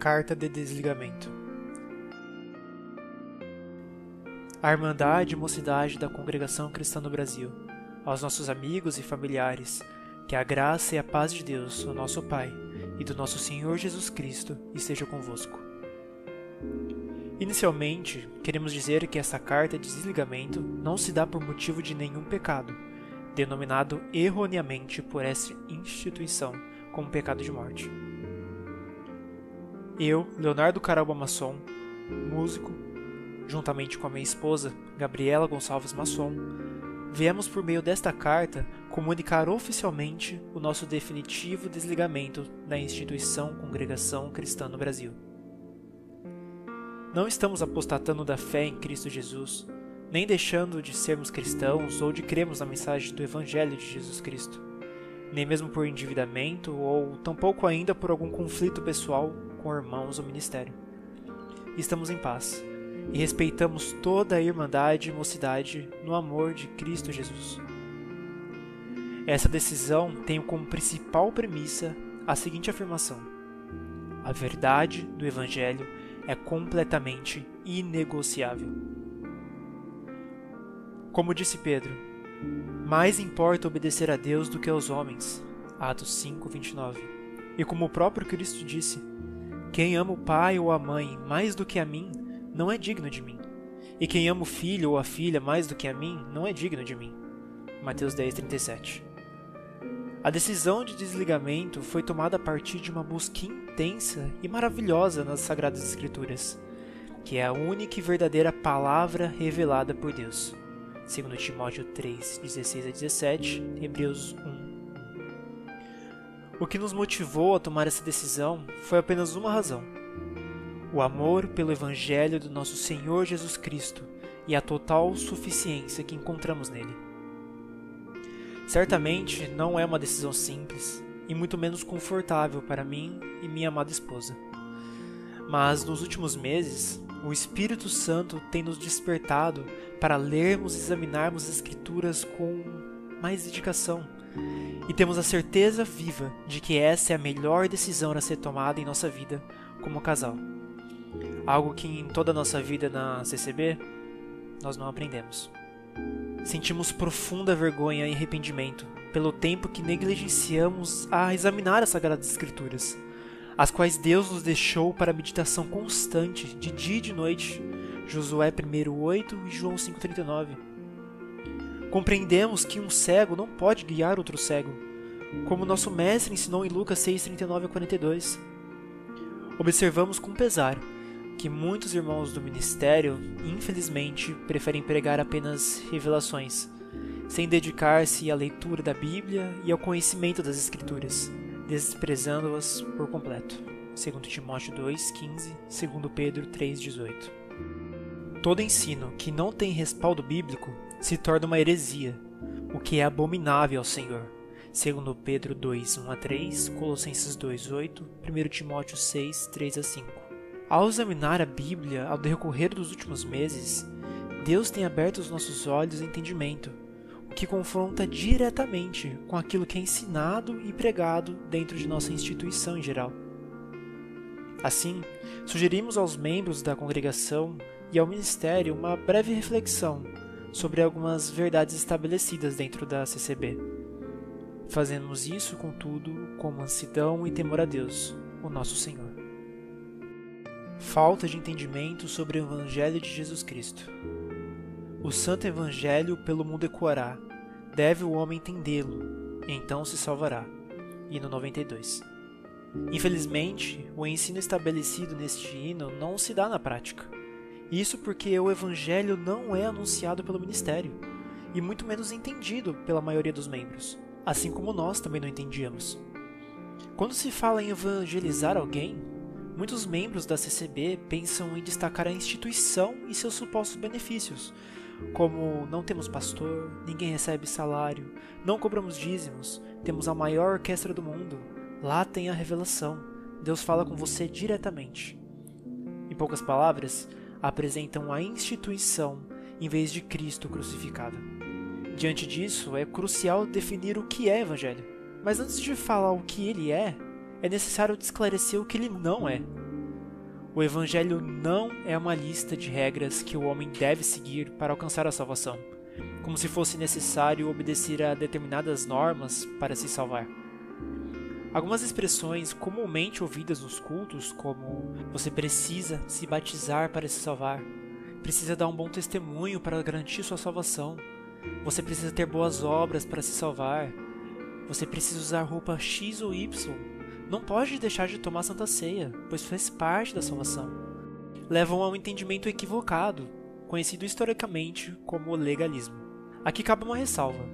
Carta de Desligamento. A Irmandade e Mocidade da Congregação Cristã no Brasil, aos nossos amigos e familiares, que a graça e a paz de Deus, o nosso Pai, e do nosso Senhor Jesus Cristo esteja convosco. Inicialmente, queremos dizer que essa carta de desligamento não se dá por motivo de nenhum pecado, denominado erroneamente por essa instituição como pecado de morte. Eu, Leonardo Caralba Masson, músico, juntamente com a minha esposa, Gabriela Gonçalves Masson, viemos por meio desta carta comunicar oficialmente o nosso definitivo desligamento da instituição Congregação Cristã no Brasil. Não estamos apostatando da fé em Cristo Jesus, nem deixando de sermos cristãos ou de crermos na mensagem do Evangelho de Jesus Cristo, nem mesmo por endividamento ou tampouco ainda por algum conflito pessoal com irmãos ou ministério. Estamos em paz e respeitamos toda a irmandade e mocidade no amor de Cristo Jesus. Essa decisão tem como principal premissa a seguinte afirmação: a verdade do Evangelho é completamente inegociável. Como disse Pedro, mais importa obedecer a Deus do que aos homens. Atos 5:29. E como o próprio Cristo disse, quem ama o pai ou a mãe mais do que a mim, não é digno de mim. E quem ama o filho ou a filha mais do que a mim, não é digno de mim. Mateus 10:37. A decisão de desligamento foi tomada a partir de uma busca intensa e maravilhosa nas Sagradas Escrituras, que é a única e verdadeira palavra revelada por Deus. Segundo Timóteo 3, 16-17, Hebreus 1. O que nos motivou a tomar essa decisão foi apenas uma razão: o amor pelo Evangelho do nosso Senhor Jesus Cristo e a total suficiência que encontramos nele. Certamente não é uma decisão simples e muito menos confortável para mim e minha amada esposa. Mas nos últimos meses, o Espírito Santo tem nos despertado para lermos e examinarmos as Escrituras com mais dedicação, e temos a certeza viva de que essa é a melhor decisão a ser tomada em nossa vida como casal. Algo que em toda a nossa vida na CCB, nós não aprendemos. Sentimos profunda vergonha e arrependimento pelo tempo que negligenciamos a examinar as Sagradas Escrituras, as quais Deus nos deixou para meditação constante, de dia e de noite, Josué 1:8 e João 5:39. Compreendemos que um cego não pode guiar outro cego, como nosso mestre ensinou em Lucas 6:39-42. Observamos com pesar que muitos irmãos do ministério, infelizmente, preferem pregar apenas revelações, sem dedicar-se à leitura da Bíblia e ao conhecimento das Escrituras, desprezando-as por completo. 2 Timóteo 2:15, 2 Pedro 3:18. Todo ensino que não tem respaldo bíblico se torna uma heresia, o que é abominável ao Senhor. 2 Pedro 2:1-3, Colossenses 2:8, 1 Timóteo 6:3-5. Ao examinar a Bíblia ao decorrer dos últimos meses, Deus tem aberto os nossos olhos e entendimento, o que confronta diretamente com aquilo que é ensinado e pregado dentro de nossa instituição em geral. Assim, sugerimos aos membros da congregação e ao ministério uma breve reflexão sobre algumas verdades estabelecidas dentro da CCB. Fazemos isso, contudo, com mansidão e temor a Deus, o nosso Senhor. Falta de entendimento sobre o Evangelho de Jesus Cristo. O Santo Evangelho pelo mundo ecoará, deve o homem entendê-lo, e então se salvará. Hino 92. Infelizmente, o ensino estabelecido neste hino não se dá na prática. Isso porque o Evangelho não é anunciado pelo ministério, e muito menos entendido pela maioria dos membros, assim como nós também não entendíamos. Quando se fala em evangelizar alguém, muitos membros da CCB pensam em destacar a instituição e seus supostos benefícios, como não temos pastor, ninguém recebe salário, não cobramos dízimos, temos a maior orquestra do mundo, lá tem a revelação, Deus fala com você diretamente. Em poucas palavras, apresentam a instituição em vez de Cristo crucificado. Diante disso, é crucial definir o que é Evangelho, mas antes de falar o que ele é necessário esclarecer o que ele não é. O Evangelho não é uma lista de regras que o homem deve seguir para alcançar a salvação, como se fosse necessário obedecer a determinadas normas para se salvar. Algumas expressões comumente ouvidas nos cultos, como você precisa se batizar para se salvar, precisa dar um bom testemunho para garantir sua salvação, você precisa ter boas obras para se salvar, você precisa usar roupa X ou Y, não pode deixar de tomar Santa Ceia, pois faz parte da salvação. Levam a um entendimento equivocado, conhecido historicamente como legalismo. Aqui cabe uma ressalva.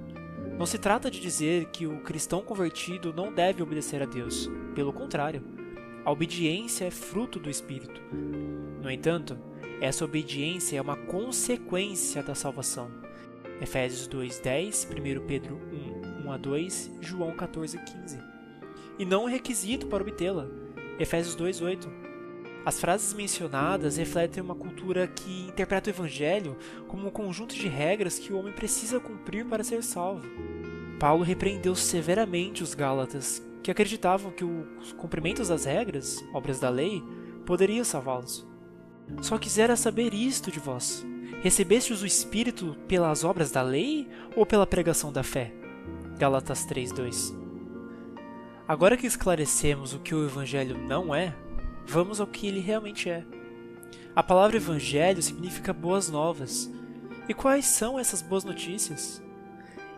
Não se trata de dizer que o cristão convertido não deve obedecer a Deus. Pelo contrário, a obediência é fruto do Espírito. No entanto, essa obediência é uma consequência da salvação. Efésios 2:10, 1 Pedro 1:1-2, João 14:15. E não um requisito para obtê-la. Efésios 2:8. As frases mencionadas refletem uma cultura que interpreta o Evangelho como um conjunto de regras que o homem precisa cumprir para ser salvo. Paulo repreendeu severamente os Gálatas, que acreditavam que os cumprimentos das regras, obras da lei, poderiam salvá-los. Só quisera saber isto de vós: recebestes o Espírito pelas obras da lei ou pela pregação da fé? Gálatas 3:2. Agora que esclarecemos o que o Evangelho não é, vamos ao que ele realmente é. A palavra Evangelho significa boas novas. E quais são essas boas notícias?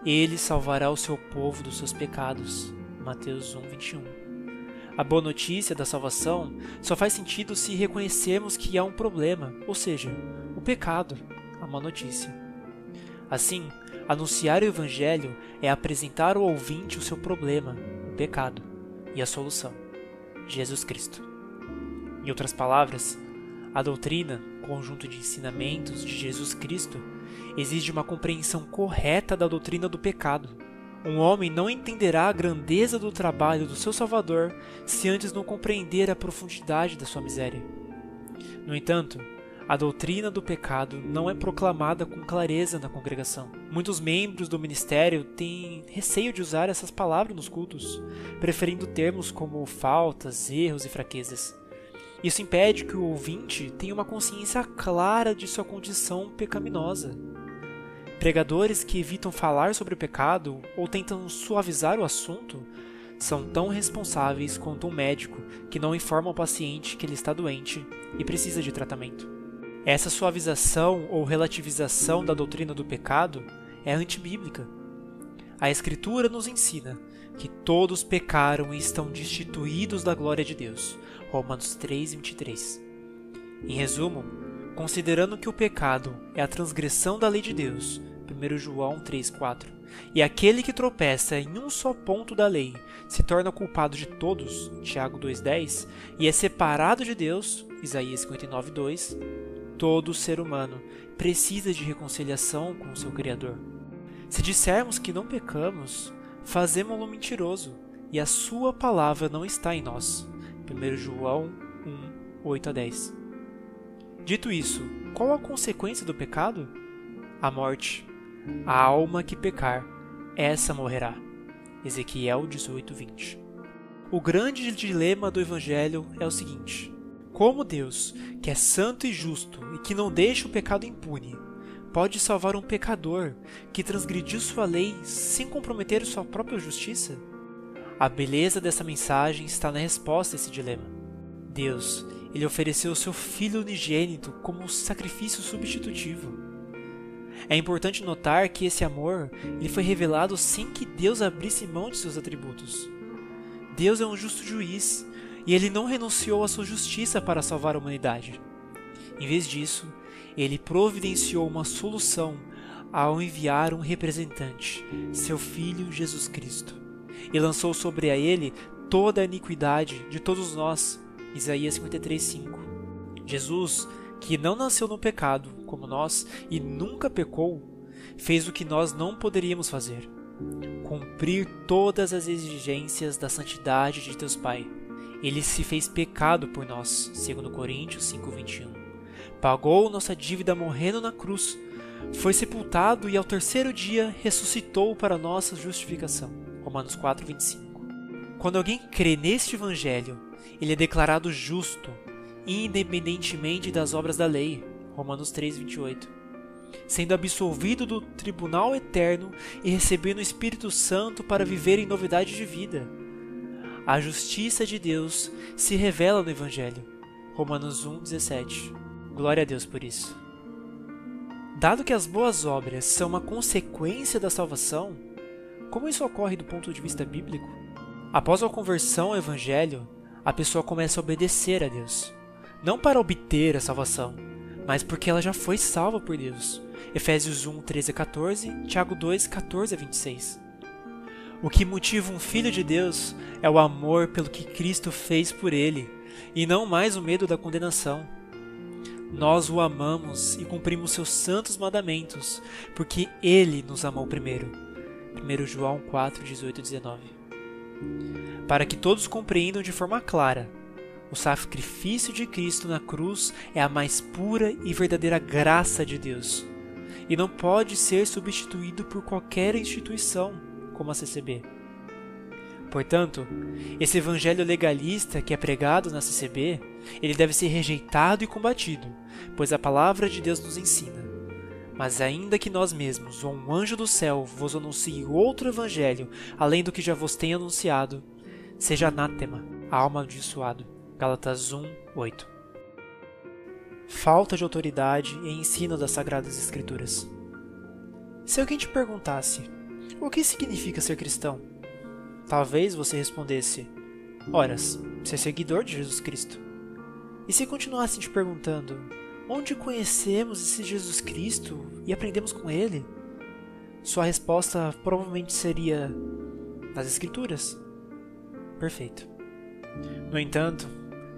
Ele salvará o seu povo dos seus pecados. Mateus 1:21. A boa notícia da salvação só faz sentido se reconhecermos que há um problema, ou seja, o pecado, a má notícia. Assim, anunciar o Evangelho é apresentar ao ouvinte o seu problema, o pecado, e a solução, Jesus Cristo. Em outras palavras, a doutrina, conjunto de ensinamentos de Jesus Cristo, exige uma compreensão correta da doutrina do pecado. Um homem não entenderá a grandeza do trabalho do seu Salvador se antes não compreender a profundidade da sua miséria. No entanto, a doutrina do pecado não é proclamada com clareza na congregação. Muitos membros do ministério têm receio de usar essas palavras nos cultos, preferindo termos como faltas, erros e fraquezas. Isso impede que o ouvinte tenha uma consciência clara de sua condição pecaminosa. Pregadores que evitam falar sobre o pecado ou tentam suavizar o assunto são tão responsáveis quanto um médico que não informa ao paciente que ele está doente e precisa de tratamento. Essa suavização ou relativização da doutrina do pecado é antibíblica. A Escritura nos ensina que todos pecaram e estão destituídos da glória de Deus. Romanos 3:23. Em resumo, considerando que o pecado é a transgressão da lei de Deus, 1 João 3:4, e aquele que tropeça em um só ponto da lei se torna culpado de todos, Tiago 2:10, e é separado de Deus, Isaías 59:2, todo ser humano precisa de reconciliação com o seu Criador. Se dissermos que não pecamos, fazemo-lo mentiroso, e a sua palavra não está em nós. 1 João 1:8-10. Dito isso, qual a consequência do pecado? A morte. A alma que pecar, essa morrerá. Ezequiel 18:20. O grande dilema do Evangelho é o seguinte: como Deus, que é santo e justo e que não deixa o pecado impune, pode salvar um pecador que transgrediu sua lei sem comprometer sua própria justiça? A beleza dessa mensagem está na resposta a esse dilema. Deus, ele ofereceu o seu Filho unigênito como um sacrifício substitutivo. É importante notar que esse amor ele foi revelado sem que Deus abrisse mão de seus atributos. Deus é um justo juiz e ele não renunciou à sua justiça para salvar a humanidade. Em vez disso, ele providenciou uma solução ao enviar um representante, seu Filho Jesus Cristo, e lançou sobre a ele toda a iniquidade de todos nós. Isaías 53:5. Jesus, que não nasceu no pecado, como nós, e nunca pecou, fez o que nós não poderíamos fazer: cumprir todas as exigências da santidade de Deus Pai. Ele se fez pecado por nós, 2 Coríntios 5:21. Pagou nossa dívida morrendo na cruz, foi sepultado e ao terceiro dia ressuscitou para nossa justificação. Romanos 4:25. Quando alguém crê neste Evangelho, ele é declarado justo independentemente das obras da lei, Romanos 3:28, sendo absolvido do tribunal eterno e recebendo o Espírito Santo para viver em novidade de vida. A justiça de Deus se revela no Evangelho, Romanos 1:17. Glória a Deus por isso. Dado que as boas obras são uma consequência da salvação, como isso ocorre do ponto de vista bíblico? Após a conversão ao Evangelho, a pessoa começa a obedecer a Deus, não para obter a salvação, mas porque ela já foi salva por Deus. Efésios 1:13-14, Tiago 2:14-26. O que motiva um filho de Deus é o amor pelo que Cristo fez por ele, e não mais o medo da condenação. Nós o amamos e cumprimos seus santos mandamentos, porque ele nos amou primeiro. 1 João 4:18-19. Para que todos compreendam de forma clara, o sacrifício de Cristo na cruz é a mais pura e verdadeira graça de Deus, e não pode ser substituído por qualquer instituição, como a CCB. Portanto, esse evangelho legalista que é pregado na CCB, ele deve ser rejeitado e combatido, pois a palavra de Deus nos ensina: mas ainda que nós mesmos ou um anjo do céu vos anuncie outro evangelho, além do que já vos tenho anunciado, seja anátema, alma amaldiçoado. Gálatas 1:8. Falta de autoridade e ensino das Sagradas Escrituras. Se alguém te perguntasse, o que significa ser cristão? Talvez você respondesse, horas, ser seguidor de Jesus Cristo. E se continuassem te perguntando, onde conhecemos esse Jesus Cristo e aprendemos com ele? Sua resposta provavelmente seria, nas Escrituras. Perfeito. No entanto,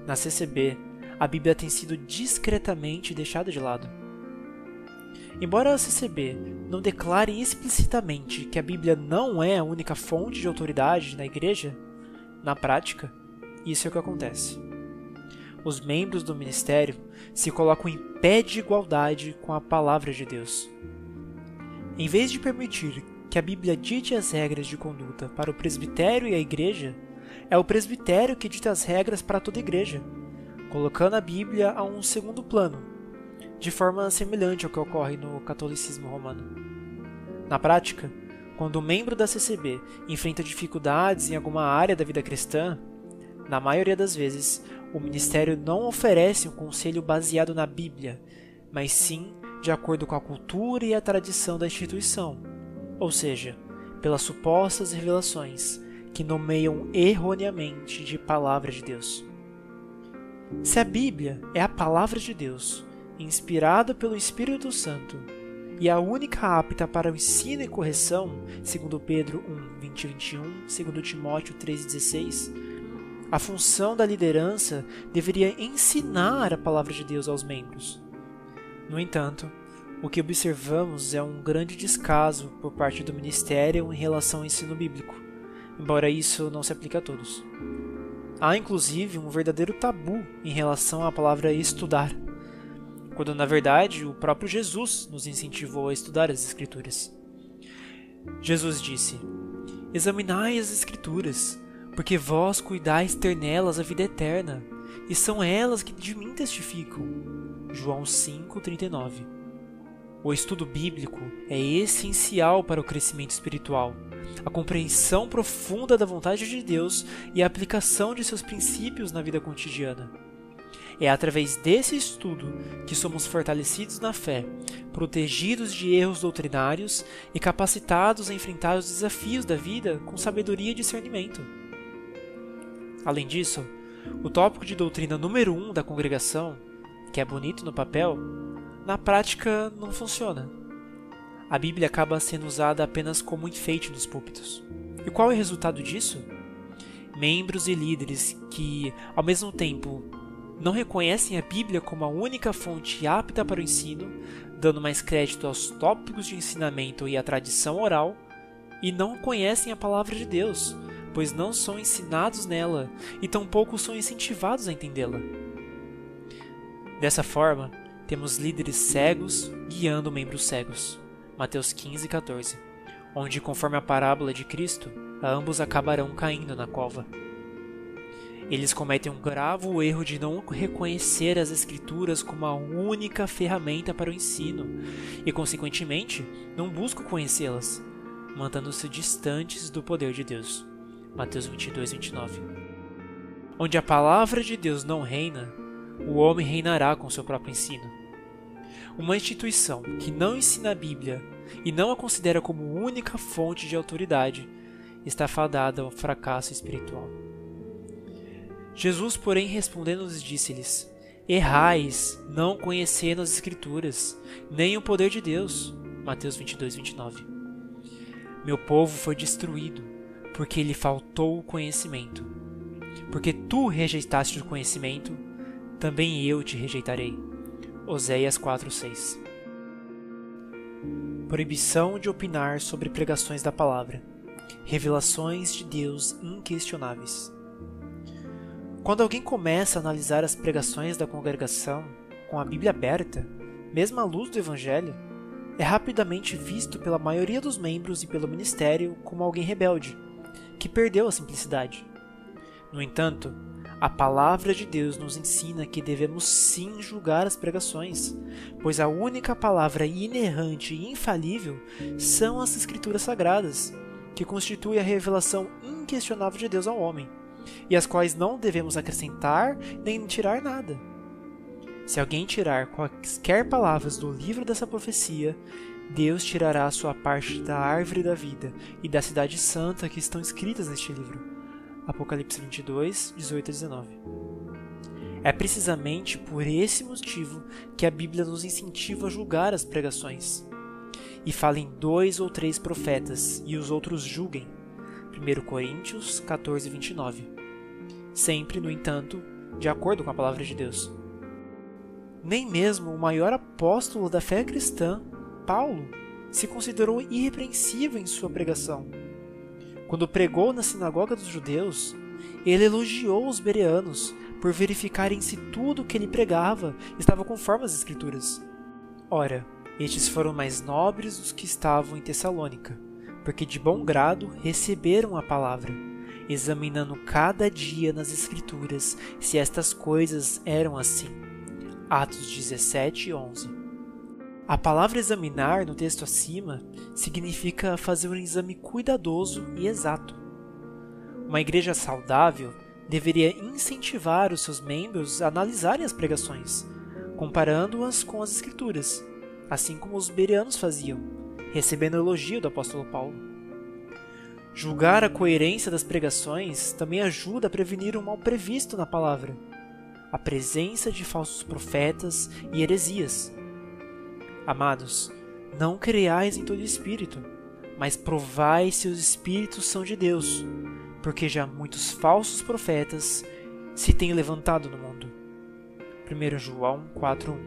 na CCB, a Bíblia tem sido discretamente deixada de lado. Embora a CCB não declare explicitamente que a Bíblia não é a única fonte de autoridade na igreja, na prática, isso é o que acontece. Os membros do ministério se colocam em pé de igualdade com a palavra de Deus. Em vez de permitir que a Bíblia dite as regras de conduta para o presbitério e a igreja, é o presbitério que dita as regras para toda a igreja, colocando a Bíblia a um segundo plano, de forma semelhante ao que ocorre no catolicismo romano. Na prática, quando um membro da CCB enfrenta dificuldades em alguma área da vida cristã, na maioria das vezes, o ministério não oferece um conselho baseado na Bíblia, mas sim de acordo com a cultura e a tradição da instituição, ou seja, pelas supostas revelações que nomeiam erroneamente de Palavra de Deus. Se a Bíblia é a Palavra de Deus, inspirada pelo Espírito Santo, e a única apta para o ensino e correção, segundo Pedro 1:20-21, segundo Timóteo 3:16, a função da liderança deveria ensinar a Palavra de Deus aos membros. No entanto, o que observamos é um grande descaso por parte do ministério em relação ao ensino bíblico, embora isso não se aplique a todos. Há inclusive um verdadeiro tabu em relação à palavra estudar, quando na verdade o próprio Jesus nos incentivou a estudar as Escrituras. Jesus disse: examinai as Escrituras, porque vós cuidais ter nelas a vida eterna, e são elas que de mim testificam. João 5:39. O estudo bíblico é essencial para o crescimento espiritual, a compreensão profunda da vontade de Deus e a aplicação de seus princípios na vida cotidiana. É através desse estudo que somos fortalecidos na fé, protegidos de erros doutrinários e capacitados a enfrentar os desafios da vida com sabedoria e discernimento. Além disso, o tópico de doutrina número 1 da congregação, que é bonito no papel, na prática não funciona. A Bíblia acaba sendo usada apenas como enfeite nos púlpitos. E qual é o resultado disso? Membros e líderes que, ao mesmo tempo, não reconhecem a Bíblia como a única fonte apta para o ensino, dando mais crédito aos tópicos de ensinamento e à tradição oral, e não conhecem a palavra de Deus, pois não são ensinados nela e tampouco são incentivados a entendê-la. Dessa forma, temos líderes cegos guiando membros cegos. Mateus 15:14, onde, conforme a parábola de Cristo, ambos acabarão caindo na cova. Eles cometem um grave erro de não reconhecer as Escrituras como a única ferramenta para o ensino e, consequentemente, não buscam conhecê-las, mantendo-se distantes do poder de Deus. Mateus 22, 29. Onde a palavra de Deus não reina, o homem reinará com seu próprio ensino. Uma instituição que não ensina a Bíblia e não a considera como única fonte de autoridade está fadada ao fracasso espiritual. Jesus, porém, respondendo-lhes, disse-lhes: Errais, não conhecendo as Escrituras, nem o poder de Deus. Mateus 22, 29. Meu povo foi destruído, porque lhe faltou o conhecimento. Porque tu rejeitaste o conhecimento, também eu te rejeitarei. Oséias 4:6. Proibição de opinar sobre pregações da palavra. Revelações de Deus inquestionáveis. Quando alguém começa a analisar as pregações da congregação com a Bíblia aberta, mesmo à luz do Evangelho, é rapidamente visto pela maioria dos membros e pelo ministério como alguém rebelde, que perdeu a simplicidade. No entanto, a palavra de Deus nos ensina que devemos sim julgar as pregações, pois a única palavra inerrante e infalível são as Escrituras Sagradas, que constituem a revelação inquestionável de Deus ao homem, e as quais não devemos acrescentar nem tirar nada. Se alguém tirar quaisquer palavras do livro dessa profecia, Deus tirará a sua parte da árvore da vida e da cidade santa que estão escritas neste livro. Apocalipse 22, 18 a 19. É precisamente por esse motivo que a Bíblia nos incentiva a julgar as pregações. E fala em 2 ou 3 profetas, e os outros julguem. 1 Coríntios 14, 29. Sempre, no entanto, de acordo com a palavra de Deus. Nem mesmo o maior apóstolo da fé cristã, Paulo, se considerou irrepreensível em sua pregação. Quando pregou na sinagoga dos judeus, ele elogiou os bereanos por verificarem se tudo o que ele pregava estava conforme as Escrituras. Ora, estes foram mais nobres dos que estavam em Tessalônica, porque de bom grado receberam a palavra, examinando cada dia nas Escrituras se estas coisas eram assim. Atos 17, 11. A palavra examinar no texto acima significa fazer um exame cuidadoso e exato. Uma igreja saudável deveria incentivar os seus membros a analisarem as pregações, comparando-as com as Escrituras, assim como os bereanos faziam, recebendo o elogio do apóstolo Paulo. Julgar a coerência das pregações também ajuda a prevenir o mal previsto na palavra, a presença de falsos profetas e heresias. Amados, não creiais em todo espírito, mas provai se os espíritos são de Deus, porque já muitos falsos profetas se têm levantado no mundo. 1 João 4:1.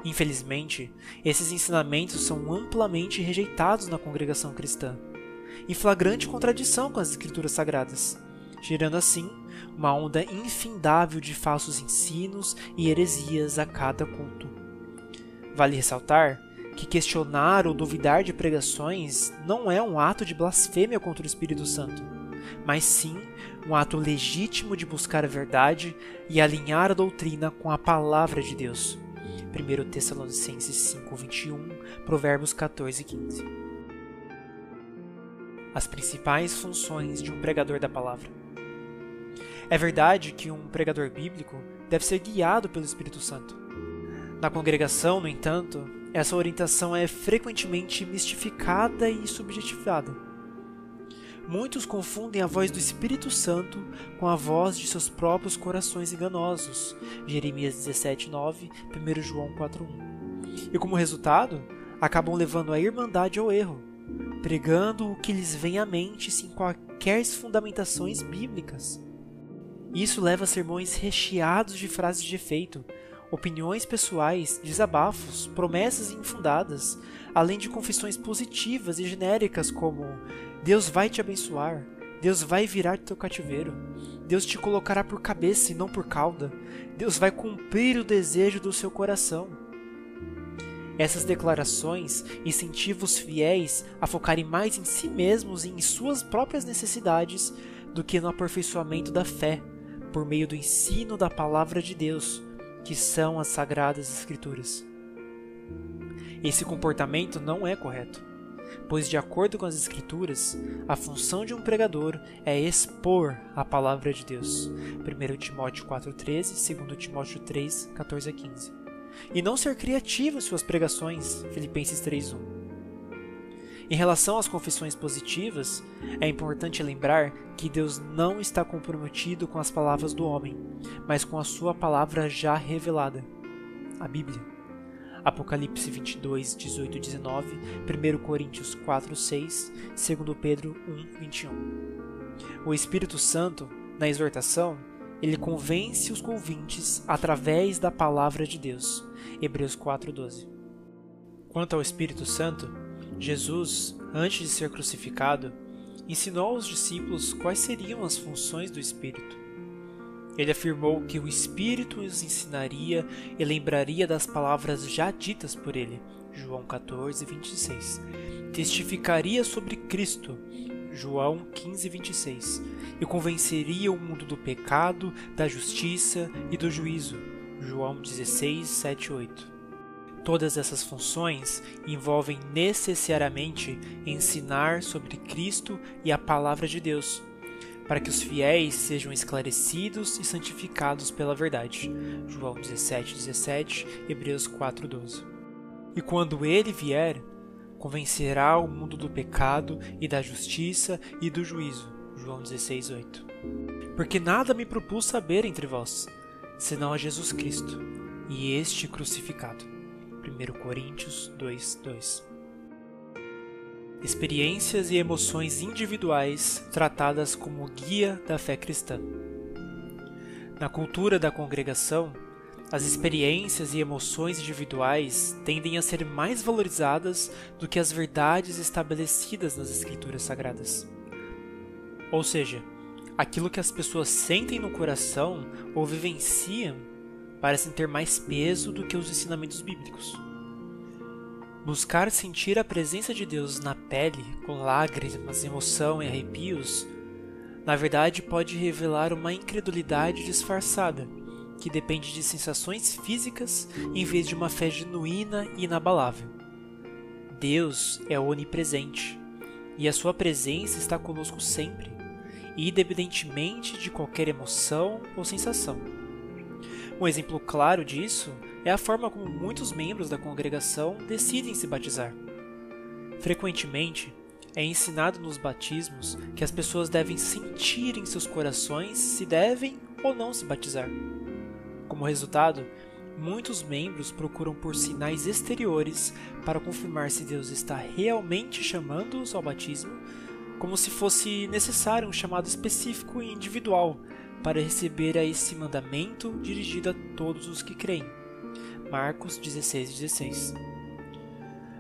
Infelizmente, esses ensinamentos são amplamente rejeitados na congregação cristã, em flagrante contradição com as Escrituras Sagradas, gerando assim uma onda infindável de falsos ensinos e heresias a cada culto. Vale ressaltar que questionar ou duvidar de pregações não é um ato de blasfêmia contra o Espírito Santo, mas sim um ato legítimo de buscar a verdade e alinhar a doutrina com a palavra de Deus. 1 Tessalonicenses 5:21, Provérbios 14:15. As principais funções de um pregador da palavra. É verdade que um pregador bíblico deve ser guiado pelo Espírito Santo. Na congregação, no entanto, essa orientação é frequentemente mistificada e subjetivada. Muitos confundem a voz do Espírito Santo com a voz de seus próprios corações enganosos. Jeremias 17:9, 1 João 4:1. E como resultado, acabam levando a irmandade ao erro, pregando o que lhes vem à mente sem quaisquer fundamentações bíblicas. Isso leva a sermões recheados de frases de efeito, opiniões pessoais, desabafos, promessas infundadas, além de confissões positivas e genéricas como Deus vai te abençoar, Deus vai virar teu cativeiro, Deus te colocará por cabeça e não por cauda, Deus vai cumprir o desejo do seu coração. Essas declarações incentivam os fiéis a focarem mais em si mesmos e em suas próprias necessidades do que no aperfeiçoamento da fé, por meio do ensino da palavra de Deus, que são as Sagradas Escrituras. Esse comportamento não é correto, pois, de acordo com as Escrituras, a função de um pregador é expor a palavra de Deus, 1 Timóteo 4,13, 2 Timóteo 3, 14 a 15, e não ser criativo em suas pregações, Filipenses 3,1. Em relação às confissões positivas, é importante lembrar que Deus não está comprometido com as palavras do homem, mas com a sua palavra já revelada, a Bíblia. Apocalipse 22, 18 e 19, 1 Coríntios 4, 6, 2 Pedro 1, 21. O Espírito Santo, na exortação, ele convence os ouvintes através da palavra de Deus, Hebreus 4, 12. Quanto ao Espírito Santo, Jesus, antes de ser crucificado, ensinou aos discípulos quais seriam as funções do Espírito. Ele afirmou que o Espírito os ensinaria e lembraria das palavras já ditas por ele, João 14, 26. Testificaria sobre Cristo, João 15, 26. E convenceria o mundo do pecado, da justiça e do juízo, João 16, 7, 8. Todas essas funções envolvem necessariamente ensinar sobre Cristo e a palavra de Deus, para que os fiéis sejam esclarecidos e santificados pela verdade. João 17, 17, Hebreus 4, 12. E quando ele vier, convencerá o mundo do pecado e da justiça e do juízo. João 16, 8. Porque nada me propus saber entre vós, senão a Jesus Cristo, e este crucificado. 1 Coríntios 2, 2. Experiências e emoções individuais tratadas como guia da fé cristã. Na cultura da congregação, as experiências e emoções individuais tendem a ser mais valorizadas do que as verdades estabelecidas nas Escrituras Sagradas. Ou seja, aquilo que as pessoas sentem no coração ou vivenciam parecem ter mais peso do que os ensinamentos bíblicos. Buscar sentir a presença de Deus na pele, com lágrimas, emoção e arrepios, na verdade pode revelar uma incredulidade disfarçada, que depende de sensações físicas em vez de uma fé genuína e inabalável. Deus é onipresente, e a sua presença está conosco sempre, independentemente de qualquer emoção ou sensação. Um exemplo claro disso é a forma como muitos membros da congregação decidem se batizar. Frequentemente, é ensinado nos batismos que as pessoas devem sentir em seus corações se devem ou não se batizar. Como resultado, muitos membros procuram por sinais exteriores para confirmar se Deus está realmente chamando-os ao batismo, como se fosse necessário um chamado específico e individual para receber a esse mandamento dirigido a todos os que creem. Marcos 16, 16.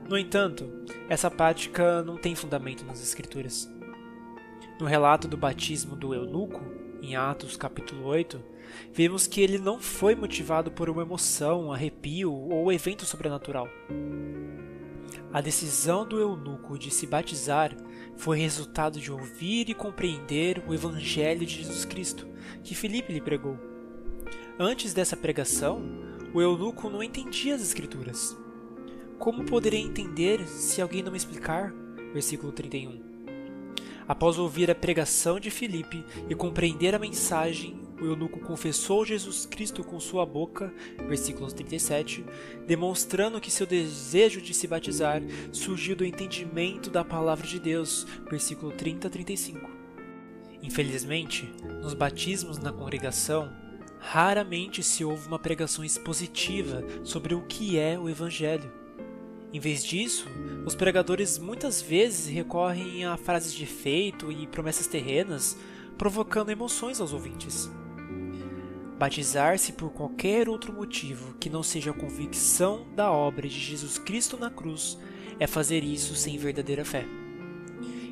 No entanto, essa prática não tem fundamento nas Escrituras. No relato do batismo do eunuco, em Atos capítulo 8, vemos que ele não foi motivado por uma emoção, um arrepio ou evento sobrenatural. A decisão do eunuco de se batizar foi resultado de ouvir e compreender o Evangelho de Jesus Cristo, que Filipe lhe pregou. Antes dessa pregação, o eunuco não entendia as Escrituras. Como poderia entender se alguém não me explicar? Versículo 31. Após ouvir a pregação de Filipe e compreender a mensagem, o eunuco confessou Jesus Cristo com sua boca, versículo 37, demonstrando que seu desejo de se batizar surgiu do entendimento da palavra de Deus, versículo 30 a 35. Infelizmente, nos batismos na congregação, raramente se ouve uma pregação expositiva sobre o que é o Evangelho. Em vez disso, os pregadores muitas vezes recorrem a frases de efeito e promessas terrenas, provocando emoções aos ouvintes. Batizar-se por qualquer outro motivo que não seja a convicção da obra de Jesus Cristo na cruz é fazer isso sem verdadeira fé.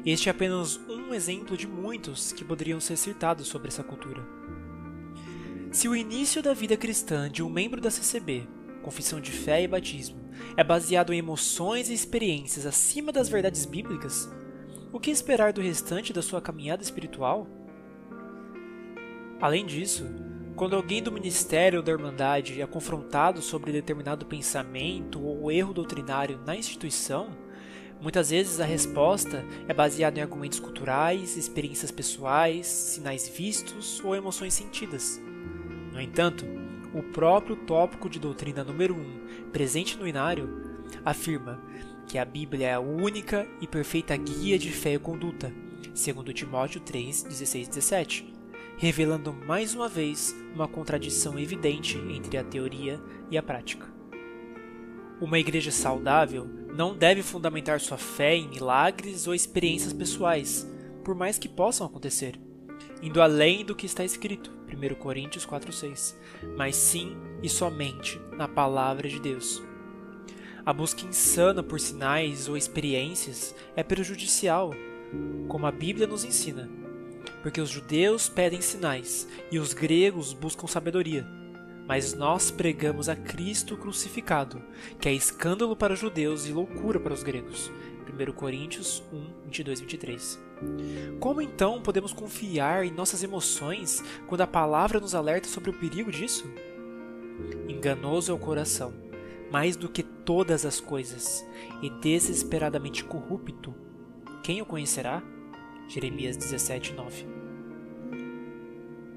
Este é apenas um exemplo de muitos que poderiam ser citados sobre essa cultura. Se o início da vida cristã de um membro da CCB, Confissão de Fé e Batismo, é baseado em emoções e experiências acima das verdades bíblicas, o que esperar do restante da sua caminhada espiritual? Além disso, quando alguém do ministério ou da irmandade é confrontado sobre determinado pensamento ou erro doutrinário na instituição, muitas vezes a resposta é baseada em argumentos culturais, experiências pessoais, sinais vistos ou emoções sentidas. No entanto, o próprio tópico de doutrina número 1, presente no inário, afirma que a Bíblia é a única e perfeita guia de fé e conduta, segundo Timóteo 3, 16 e 17, revelando mais uma vez uma contradição evidente entre a teoria e a prática. Uma igreja saudável não deve fundamentar sua fé em milagres ou experiências pessoais, por mais que possam acontecer, indo além do que está escrito, 1 Coríntios 4,6, mas sim e somente na Palavra de Deus. A busca insana por sinais ou experiências é prejudicial, como a Bíblia nos ensina, porque os judeus pedem sinais e os gregos buscam sabedoria, mas nós pregamos a Cristo crucificado, que é escândalo para os judeus e loucura para os gregos. 1 Coríntios 1, 22 e 23. Como então podemos confiar em nossas emoções quando a palavra nos alerta sobre o perigo disso? Enganoso é o coração, mais do que todas as coisas, e desesperadamente corrupto. Quem o conhecerá? Jeremias 17, 9.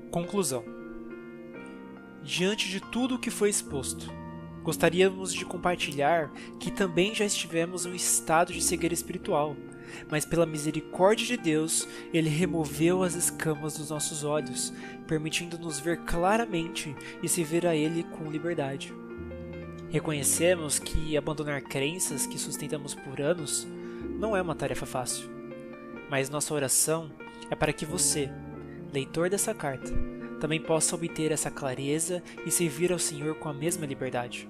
Conclusão. Diante de tudo o que foi exposto, gostaríamos de compartilhar que também já estivemos em um estado de cegueira espiritual, mas pela misericórdia de Deus, Ele removeu as escamas dos nossos olhos, permitindo-nos ver claramente e se ver a Ele com liberdade. Reconhecemos que abandonar crenças que sustentamos por anos não é uma tarefa fácil, mas nossa oração é para que você, leitor dessa carta, também possa obter essa clareza e servir ao Senhor com a mesma liberdade.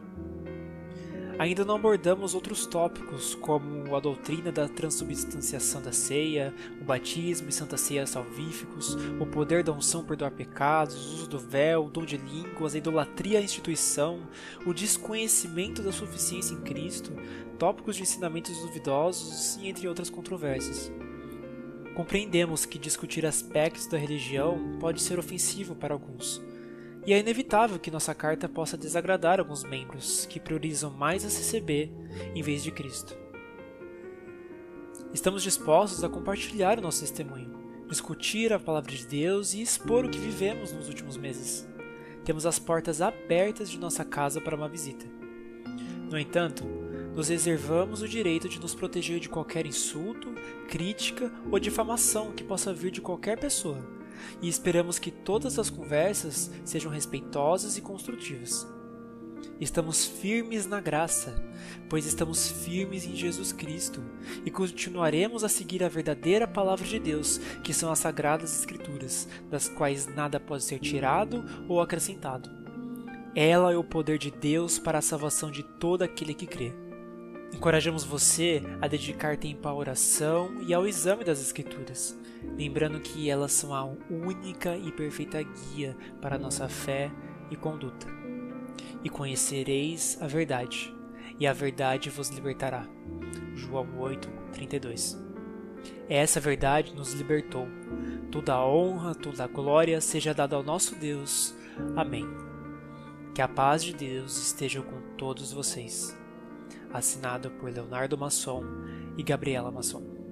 Ainda não abordamos outros tópicos, como a doutrina da transubstanciação da ceia, o batismo e santa ceia salvíficos, o poder da unção perdoar pecados, o uso do véu, o dom de línguas, a idolatria à instituição, o desconhecimento da suficiência em Cristo, tópicos de ensinamentos duvidosos e entre outras controvérsias. Compreendemos que discutir aspectos da religião pode ser ofensivo para alguns, e é inevitável que nossa carta possa desagradar alguns membros que priorizam mais a CCB em vez de Cristo. Estamos dispostos a compartilhar o nosso testemunho, discutir a palavra de Deus e expor o que vivemos nos últimos meses. Temos as portas abertas de nossa casa para uma visita. No entanto, nos reservamos o direito de nos proteger de qualquer insulto, crítica ou difamação que possa vir de qualquer pessoa, e esperamos que todas as conversas sejam respeitosas e construtivas. Estamos firmes na graça, pois estamos firmes em Jesus Cristo, e continuaremos a seguir a verdadeira palavra de Deus, que são as Sagradas Escrituras, das quais nada pode ser tirado ou acrescentado. Ela é o poder de Deus para a salvação de todo aquele que crê. Encorajamos você a dedicar tempo à oração e ao exame das Escrituras, lembrando que elas são a única e perfeita guia para a nossa fé e conduta. E conhecereis a verdade, e a verdade vos libertará. João 8, 32. Essa verdade nos libertou. Toda a honra, toda a glória seja dada ao nosso Deus. Amém. Que a paz de Deus esteja com todos vocês. Assinado por Leonardo Masson e Gabriela Masson.